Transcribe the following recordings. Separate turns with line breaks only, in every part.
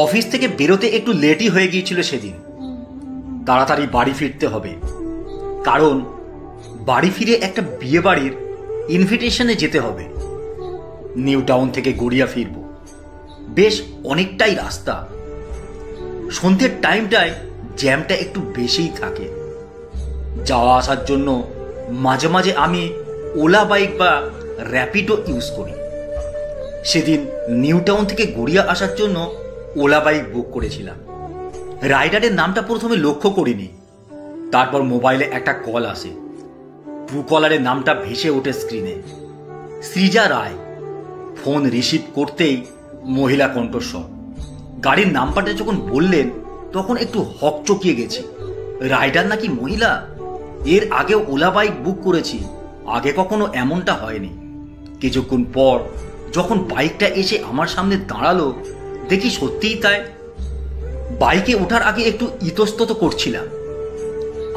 Office থেকে বেরোতে একটু লেটই হয়ে গিয়েছিল সেদিন। তাড়াতাড়ি বাড়ি ফিরতে হবে, কারণ বাড়ি ফিরে একটা বিয়ে বাড়ির ইনভিটেশনে যেতে হবে। নিউ টাউন থেকে গড়িয়া ফিরব, বেশ অনেকটাই রাস্তা। সন্ধ্যের টাইমটায় জ্যামটা একটু বেশিই থাকে। যাওয়া আসার জন্য মাঝে মাঝে আমি ওলা বাইক বা র্যাপিডো ইউজ করি। সেদিন নিউ টাউন থেকে গড়িয়া আসার জন্য ওলা বাইক বুক করেছিলাম। রাইডারের নামটা প্রথমে লক্ষ্য করিনি, তারপর মোবাইলে একটা কল আসে। ট্রু কলারের নামটা ভেসে ওঠে স্ক্রিনে, সৃজা রায়। ফোন রিসিভ করতেই মহিলা কণ্ঠস্বর। গাড়ির নাম্বারটা যখন বললেন তখন একটু হকচকিয়ে গেছি। রাইডার নাকি মহিলা? এর আগেও ওলা বাইক বুক করেছি, আগে কখনো এমনটা হয়নি। কিছুক্ষণ পর যখন বাইকটা এসে আমার সামনে দাঁড়ালো, দেখি সত্যিই তাই। বাইকে ওঠার আগে একটু ইতস্তত করছিলাম।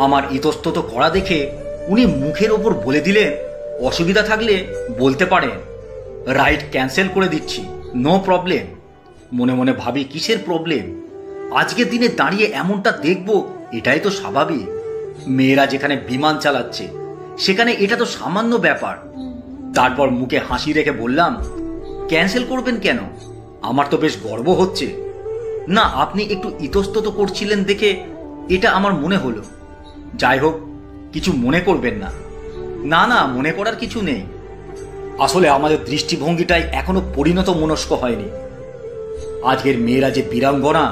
আমার ইতস্তত করা দেখে উনি মুখের ওপর বলে দিলেন, অসুবিধা থাকলে বলতে পারেন, রাইড ক্যান্সেল করে দিচ্ছি, নো প্রবলেম। মনে মনে ভাবি, কিসের প্রবলেম? আজকের দিনে দাঁড়িয়ে এমনটা দেখব, এটাই তো স্বাভাবিক। মেয়েরা যেখানে বিমান চালাচ্ছে সেখানে এটা তো সামান্য ব্যাপার। তারপর মুখে হাসি রেখে বললাম, ক্যান্সেল করবেন কেন? আমার তো বেশ গর্ব হচ্ছে। না, আপনি একটু ইতস্তত করছিলেন দেখে এটা আমার মনে হলো। যাই হোক, কিছু মনে করবেন না। না না, মনে করার কিছু নেই। আসলে আমাদের দৃষ্টিভঙ্গিটাই এখনো পরিণত মনস্ক হয়নি। আজকের মেয়েরা যে বীরাঙ্গনা,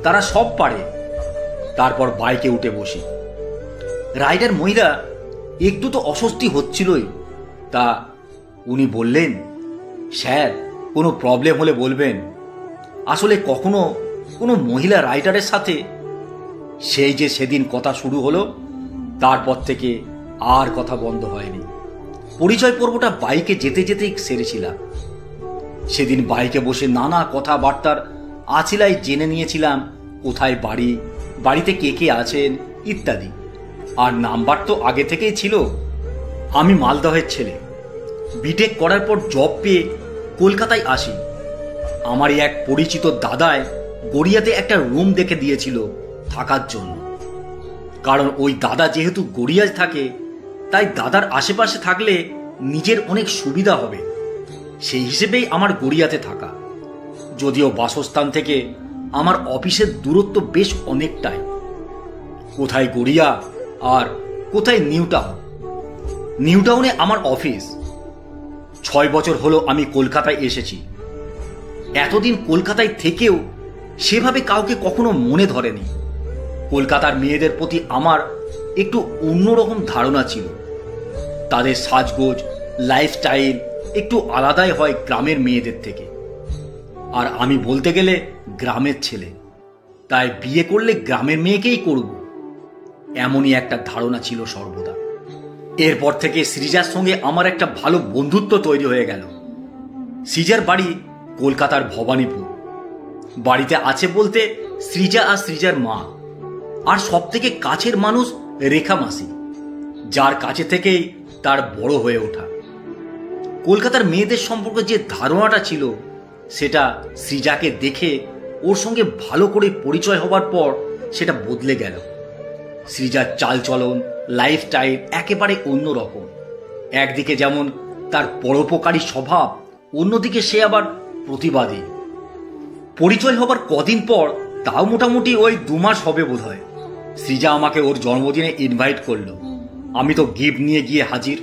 তারা সব পারে। তারপর বাইকে উঠে বসি। রাইডার মহিলা একটু তো অস্বস্তি হচ্ছিলই, তা উনি বললেন, স্যার কোনো প্রবলেম হলে বলবেন। আসলে কখনো কোনো মহিলা রাইডারের সাথে সেই যে সেদিন কথা শুরু হলো, তারপর থেকে আর কথা বন্ধ হয়নি। পরিচয় পর্বটা বাইকে যেতে যেতেই সেরেছিলাম। সেদিন বাইকে বসে নানা কথাবার্তার আছিলাই জেনে নিয়েছিলাম, কোথায় বাড়ি, বাড়িতে কে কে আছেন ইত্যাদি। আর নাম্বার তো আগে থেকেই ছিল। আমি মালদহের ছেলে, বিটেক করার পর জব পেয়ে কলকাতায় আসি। আমারই এক পরিচিত দাদায় গড়িয়াতে একটা রুম দেখে দিয়েছিল থাকার জন্য। কারণ ওই দাদা যেহেতু গড়িয়ায় থাকে, তাই দাদার আশেপাশে থাকলে নিজের অনেক সুবিধা হবে, সেই হিসেবেই আমার গড়িয়াতে থাকা। যদিও বাসস্থান থেকে আমার অফিসের দূরত্ব বেশ অনেকটাই। কোথায় গড়িয়া আর কোথায় নিউ টাউন। নিউ টাউনে আমার অফিস। 6 বছর হলো আমি কলকাতায় এসেছি। এতদিন কলকাতায় থেকেও সেভাবে কাউকে কখনো মনে ধরেনি। কলকাতার মেয়েদের প্রতি আমার একটু অন্যরকম ধারণা ছিল। তাদের সাজগোজ, লাইফস্টাইল একটু আলাদাই হয় গ্রামের মেয়েদের থেকে। আর আমি বলতে গেলে গ্রামের ছেলে, তাই বিয়ে করলে গ্রামের মেয়েকেই করব, এমনই একটা ধারণা ছিল সর্বদা। এরপর থেকে সৃজার সঙ্গে আমার একটা ভালো বন্ধুত্ব তৈরি হয়ে গেল। সৃজার বাড়ি কলকাতার ভবানীপুর। বাড়িতে আছে বলতে সৃজা আর সৃজার মা, আর সব থেকে কাছের মানুষ রেখা মাসি, যার কাছে থেকেই তার বড় হয়ে ওঠা। কলকাতার মেয়েদের সম্পর্কে যে ধারণাটা ছিল, সেটা সৃজাকে দেখে ওর সঙ্গে ভালো করে পরিচয় হবার পর সেটা বদলে গেল। সৃজার চালচলন, লাইফস্টাইল একেবারে অন্যরকম। একদিকে যেমন তার পরোপকারী স্বভাব, অন্যদিকে সে আবার প্রতিবাদী। পরিচয় হবার কদিন পর, তাও মোটামুটি ওই 2 মাস হবে বোধ হয়, সৃজা আমাকে ওর জন্মদিনে ইনভাইট করলো। আমি তো গিফট নিয়ে গিয়ে হাজির।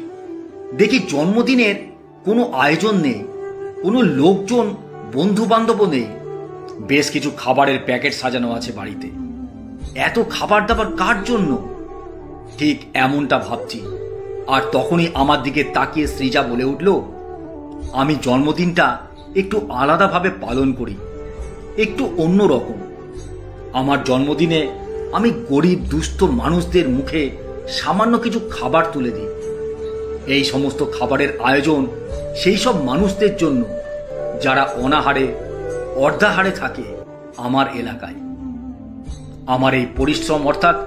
দেখি জন্মদিনের কোনো আয়োজন নেই, কোনো লোকজন, বন্ধু বান্ধবও নেই। বেশ কিছু খাবারের প্যাকেট সাজানো আছে বাড়িতে। এত খাবার দাবার কার জন্য? ঠিক এমনটা ভাবছি, আর তখনই আমার দিকে তাকিয়ে সৃজা বলে উঠল, আমি জন্মদিনটা একটু আলাদাভাবে পালন করি, একটু অন্যরকম। আমার জন্মদিনে আমি গরিব দুস্থ মানুষদের মুখে সামান্য কিছু খাবার তুলে দিই। এই সমস্ত খাবারের আয়োজন সেই সব মানুষদের জন্য যারা অনাহারে, অর্ধাহারে থাকে আমার এলাকায়। আমার এই পরিশ্রম, অর্থাৎ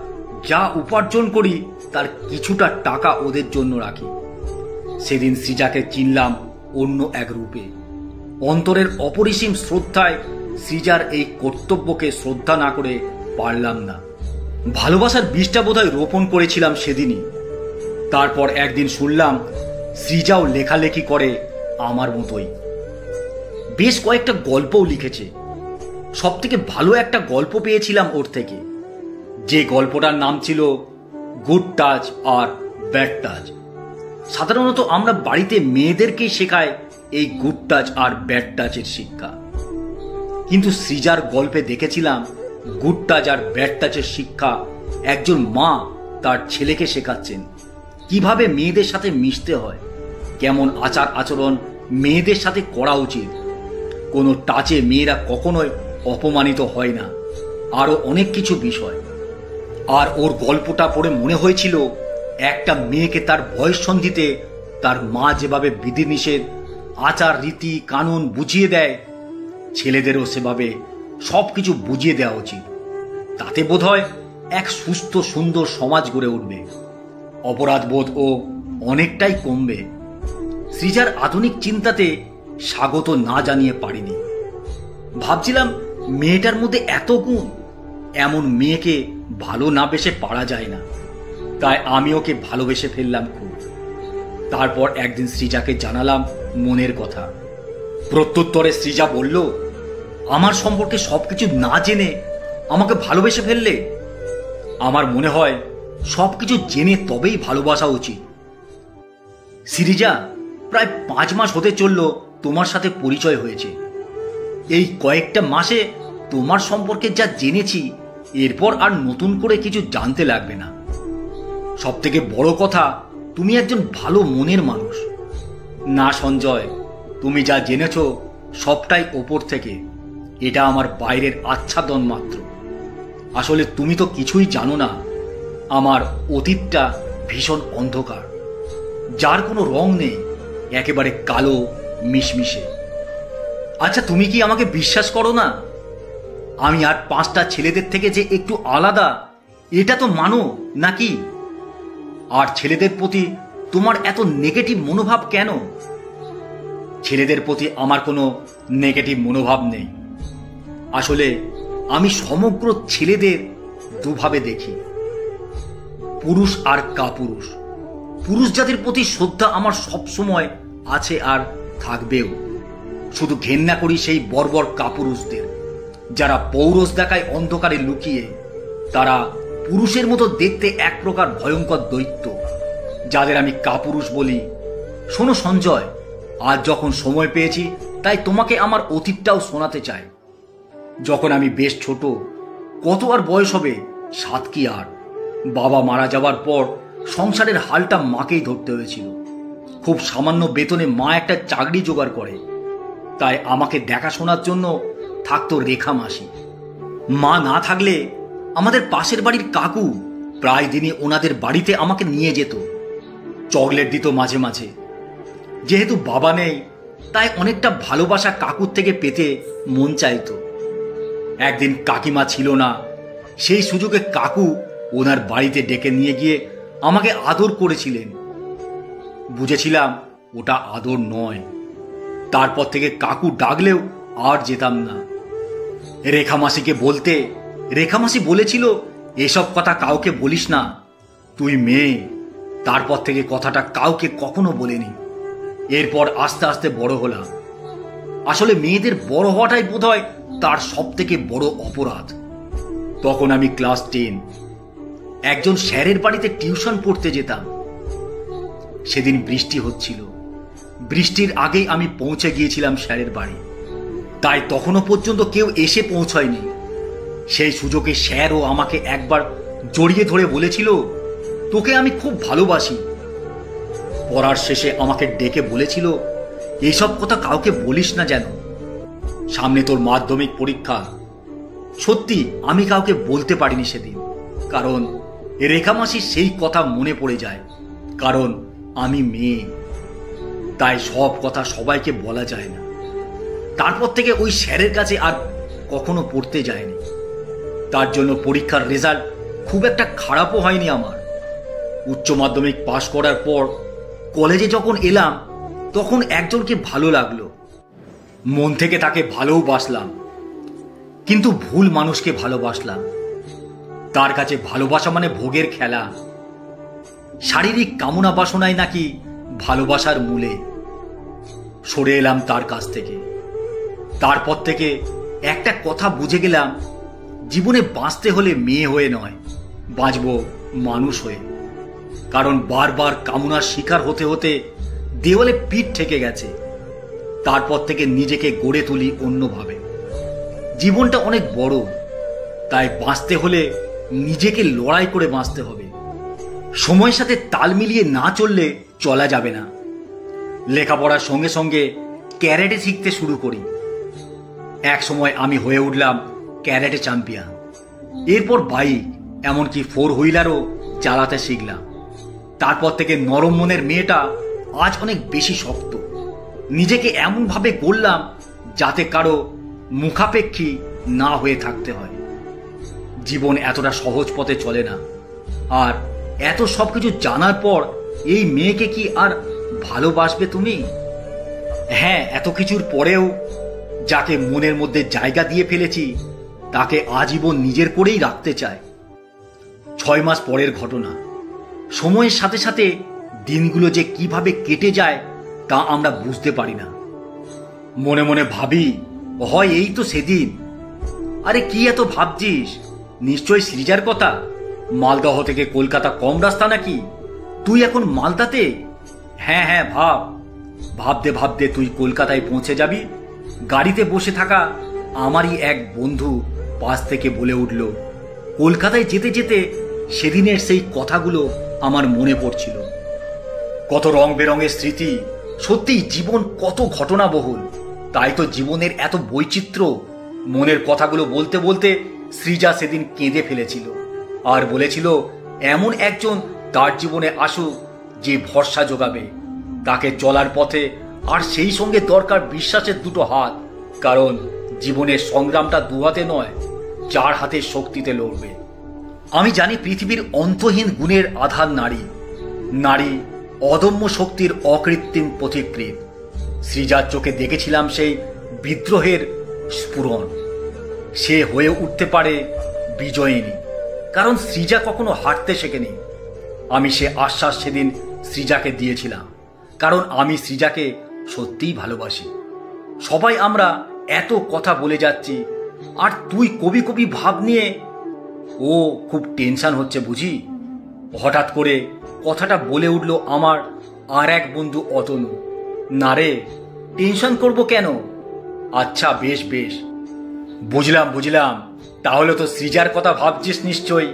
যা উপার্জন করি তার কিছুটা টাকা ওদের জন্য রাখি। সেদিন সৃজাকে চিনলাম অন্য এক রূপে। অন্তরের অপরিসীম শ্রদ্ধায় সৃজার এই কর্তব্যকে শ্রদ্ধা না করে পারলাম না। ভালোবাসার বীজটা বোধহয় রোপণ করেছিলাম সেদিনই। তারপর একদিন শুনলাম সৃজাও লেখালেখি করে আমার মতোই। বেশ কয়েকটা গল্পও লিখেছে। সব থেকে ভালো একটা গল্প পেয়েছিলাম ওর থেকে, যে গল্পটার নাম ছিল গুড টাচ আর ব্যাড টাচ। সাধারণত আমরা বাড়িতে মেয়েদেরকেই শেখাই এই গুড টাচ আর ব্যাড টাচের শিক্ষা, কিন্তু সৃজার গল্পে দেখেছিলাম গুড টাচ আর ব্যাড টাচের শিক্ষা একজন মা তার ছেলেকে শেখাচ্ছেন। কিভাবে মেয়েদের সাথে মিশতে হয়, কেমন আচার আচরণ মেয়েদের সাথে করা উচিত, কোনো টাচে মেয়েরা কখনোই অপমানিত হয় না, আরো অনেক কিছু বিষয়। আর ওর গল্পটা পড়ে মনে হয়েছিল একটা মেয়েকে তার বয়ঃসন্ধিতে তার মা যেভাবে বিধিনিষেধ, আচার রীতি কানুন বুঝিয়ে দেয়, ছেলেদেরও সেভাবে সবকিছু বুঝিয়ে দেওয়া উচিত। তাতে বোধহয় এক সুস্থ সুন্দর সমাজ গড়ে উঠবে, অপরাধবোধ ও অনেকটাই কমবে। সৃজার আধুনিক চিন্তাতে স্বাগত না জানিয়ে পারিনি। ভাবছিলাম মেয়েটার মধ্যে এত গুণ, এমন মেয়েকে ভালো না বেসে পারা যায় না। তাই আমি ওকে ভালোবেসে ফেললাম খুব। তারপর একদিন সৃজাকে জানালাম মনের কথা। প্রত্যুত্তরে সৃজা বলল, আমার সম্পর্কে সবকিছু না জেনে আমাকে ভালোবেসে ফেললে? আমার মনে হয় সবকিছু জেনে তবেই ভালোবাসা উচিত। সৃজা, প্রায় 5 মাস হতে চলল তোমার সাথে পরিচয় হয়েছে। এই কয়েকটা মাসে তোমার সম্পর্কে যা জেনেছি, এরপর আর নতুন করে কিছু জানতে লাগবে না। সব থেকে বড় কথা, তুমি একজন ভালো মনের মানুষ। না সঞ্জয়, তুমি যা জেনেছ সবটাই ওপর থেকে, এটা আমার বাইরের আচ্ছাদন মাত্র। আসলে তুমি তো কিছুই জানো না। আমার অতীতটা ভীষণ অন্ধকার, যার কোনো রং নেই, একেবারে কালো মিশমিশে। আচ্ছা, তুমি কি আমাকে বিশ্বাস করো না? আমি আর 5টা ছেলেদের থেকে যে একটু আলাদা, এটা তো মানো নাকি? আর ছেলেদের প্রতি তোমার এত নেগেটিভ মনোভাব কেন? ছেলেদের প্রতি আমার কোনো নেগেটিভ মনোভাব নেই। আসলে আমি সমগ্র ছেলেদের দুভাবে দেখি, পুরুষ আর কাপুরুষ। পুরুষ জাতির প্রতি শ্রদ্ধা আমার সব সময় আছে আর থাকবেও। শুধু ঘেন্না করি সেই বর্বর কাপুরুষদের, যারা পৌরুষ দেখায় অন্ধকারে লুকিয়ে। তারা পুরুষের মতো দেখতে এক প্রকার ভয়ঙ্কর দৈত্য, যাদের আমি কাপুরুষ বলি। শোনো সঞ্জয়, আজ যখন সময় পেয়েছি, তাই তোমাকে আমার অতীতটাও শোনাতে চাই। যখন আমি বেশ ছোট, কত আর বয়স হবে, 7 কি 8, বাবা মারা যাওয়ার পর সংসারের হালটা মাকেই ধরতে হয়েছিল। খুব সামান্য বেতনে মা একটা চাকরি জোগাড় করে, তাই আমাকে দেখাশোনার জন্য থাকতো রেখা মাসি। মা না থাকলে আমাদের পাশের বাড়ির কাকু প্রায় দিনই ওনাদের বাড়িতে আমাকে নিয়ে যেত, চকলেট দিত মাঝে মাঝে। যেহেতু বাবা নেই, তাই অনেকটা ভালোবাসা কাকুর থেকে পেতে মন চাইতো। একদিন কাকিমা ছিল না, সেই সুযোগে কাকু ওনার বাড়িতে ডেকে নিয়ে গিয়ে আমাকে আদর করেছিলেন। বুঝেছিলাম ওটা আদর নয়। তারপর থেকে কাকু ডাকলেও আর যেতাম না। রেখামাসিকে বলতে, রেখামাসি বলেছিল, এসব কথা কাউকে বলিস না, তুই মেয়ে। তারপর থেকে কথাটা কাউকে কখনো বলিনি। এরপর আস্তে আস্তে বড় হলাম। আসলে মেয়েদের বড় হওয়াটাই বোধহয় তার সব থেকে বড় অপরাধ। তখন আমি ক্লাস 10, একজন স্যারের বাড়িতে টিউশন পড়তে যেতাম। সেদিন বৃষ্টি হচ্ছিল। বৃষ্টির আগেই আমি পৌঁছে গিয়েছিলাম স্যারের বাড়ি, তাই তখনও পর্যন্ত কেউ এসে পৌঁছায়নি। সেই সুযোগে স্যারও আমাকে একবার জড়িয়ে ধরে বলেছিল, তোকে আমি খুব ভালোবাসি। পড়ার শেষে আমাকে ডেকে বলেছিল, এইসব কথা কাউকে বলিস না যেন, সামনে তোর মাধ্যমিক পরীক্ষা। সত্যি আমি কাউকে বলতে পারিনি সেদিন, কারণ রেখামাসির সেই কথা মনে পড়ে যায়। কারণ আমি মেয়ে, তাই সব কথা সবাইকে বলা যায় না। তারপর থেকে ওই স্যারের কাছে আর কখনো পড়তে যায়নি। তার জন্য পরীক্ষার রেজাল্ট খুব একটা খারাপও হয়নি আমার। উচ্চ মাধ্যমিক পাশ করার পর কলেজে যখন এলাম, তখন একজনকে ভালো লাগলো। মন থেকে তাকে ভালোবাসলাম। কিন্তু ভুল মানুষকে ভালোবাসলাম। তার কাছে ভালোবাসা মানে ভোগের খেলা, শারীরিক কামনা বাসনায় নাকি ভালোবাসার মূলে। সরে এলাম তার কাছ থেকে। তারপর থেকে একটা কথা বুঝে গেলাম, জীবনে বাঁচতে হলে মেয়ে হয়ে নয়, বাঁচব মানুষ হয়ে। কারণ বারবার কামনার শিকার হতে হতে দেওয়ালে পিঠ ঠেকে গেছে। তারপর থেকে নিজেকে গড়ে তুলি অন্যভাবে। জীবনটা অনেক বড়, তাই বাঁচতে হলে নিজেকে লড়াই করে বাঁচতে হবে। সময়ের সাথে তাল মিলিয়ে না চললে চলা যাবে না। লেখাপড়ার সঙ্গে সঙ্গে ক্যারেটে শিখতে শুরু করি। এক সময় আমি হয়ে উঠলাম ক্যারেটে চ্যাম্পিয়ন। এরপর বাইক, এমনকি 4 হুইলারও চালাতে শিখলাম। তারপর থেকে নরম মনের মেয়েটা আজ অনেক বেশি শক্ত। নিজেকে এমনভাবে গড়লাম যাতে কারো মুখাপেক্ষী না হয়ে থাকতে হয়। জীবন এতটা সহজ পথে চলে না। আর এত সবকিছু জানার পর এই মেয়েকে কি আর ভালোবাসবে তুমি? হ্যাঁ, এত কিছুর পরেও যাকে মনের মধ্যে জায়গা দিয়ে ফেলেছি তাকে আজীবন নিজের করেই রাখতে চায়। 6 মাস পরের ঘটনা। সময়ের সাথে সাথে দিনগুলো যে কিভাবে কেটে যায় তা আমরা বুঝতে পারি না। মনে মনে ভাবি, হয় এই তো সেদিন। আরে কি এত ভাবছিস? নিশ্চয়ই সৃজার কথা। মালদহ থেকে কলকাতা কম রাস্তা নাকি? তুই এখন মালদাতে? হ্যাঁ হ্যাঁ, ভাবতে ভাবতে তুই কলকাতায় পৌঁছে যাবি। গাড়িতে বসে থাকা আমারই এক বন্ধু পাশ থেকে বলে উঠল, কলকাতায় যেতে যেতে সেদিনের সেই কথাগুলো আমার মনে পড়ছিল। কত রং বেরঙের স্মৃতি। সত্যি জীবন কত ঘটনাবহুল। তাই তো জীবনের এত বৈচিত্র্য। মনের কথাগুলো বলতে বলতে সৃজা সেদিন কেঁদে ফেলেছিল আর বলেছিল এমন একজন তার জীবনে আসুক যে ভরসা যোগাবে তাকে চলার পথে। আর সেই সঙ্গে দরকার বিশ্বাসের 2 হাত। কারণ জীবনের সংগ্রামটা 2 হাতে নয়, 4 হাতের শক্তিতে লড়বে। আমি জানি পৃথিবীর অন্তহীন গুণের আধার নারী। নারী অদম্য শক্তির অকৃত্রিম পথিকৃৎ। সৃজার চোখে দেখেছিলাম সেই বিদ্রোহের স্ফুরণ। সে হয়ে উঠতে পারে বিজয়িনী, কারণ সৃজা কখনো হারতে শেখেনি। আমি সে আশ্বাস সেদিন সৃজাকে দিয়েছিলাম, কারণ আমি সৃজাকে সত্যিই ভালোবাসি। সবাই আমরা এত কথা বলে যাচ্ছি, আর তুই কবি কবি ভাব নিয়ে। ও খুব টেনশন হচ্ছে বুঝি। হঠাৎ করে কথাটা বলে উঠল আমার আর এক বন্ধু অতনু। না রে, টেনশন করব কেন? আচ্ছা বেশ বেশ, বুঝলাম। তাহলে তো সৃজার কথা ভাবছিস নিশ্চয়ই।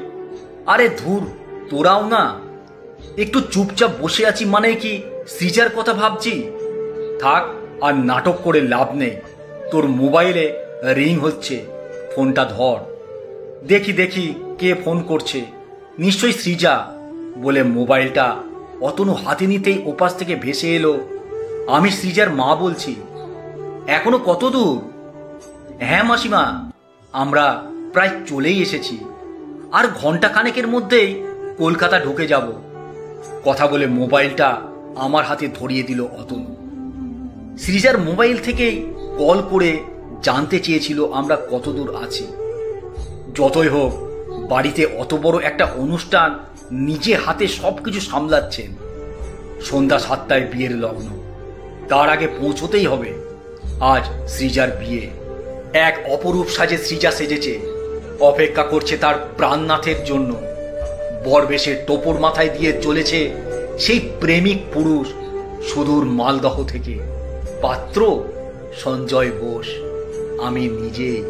আরে ধুর, তোরাও না। একটু চুপচাপ বসে আছি মানে কি সৃজার কথা ভাবছি? থাক, আর নাটক করে লাভ নেই। তোর মোবাইলে রিং হচ্ছে, ফোনটা ধর। দেখি কে ফোন করছে। নিশ্চয়ই সৃজা। বলে মোবাইলটা অতনু হাতে নিতেই ওপাশ থেকে ভেসে এলো, আমি সৃজার মা বলছি। এখনো কত দূর? হ্যাঁ মাসিমা, আমরা প্রায় চলেই এসেছি। আর ঘন্টা খানেকের মধ্যেই কলকাতা ঢুকে যাব। কথা বলে মোবাইলটা আমার হাতে ধরিয়ে দিল অতনু। সৃজার মোবাইল থেকেই কল করে জানতে চেয়েছিল আমরা কত দূর আছি। যতই হোক, বাড়িতে অত বড় একটা অনুষ্ঠান নিজে হাতে সবকিছু সামলাচ্ছেন। সন্ধ্যা 7টায় বিয়ের লগ্ন, তার আগে পৌঁছতেই হবে। আজ সৃজার বিয়ে। এক অপরূপ সাজে সৃজা সেজেছে, অপেক্ষা করছে তার প্রাণনাথের জন্য। বরবেশের টোপর মাথায় দিয়ে চলেছে সেই প্রেমিক পুরুষ সুদূর মালদহ থেকে। পাত্র সঞ্জয় বোস, আমি নিজেই।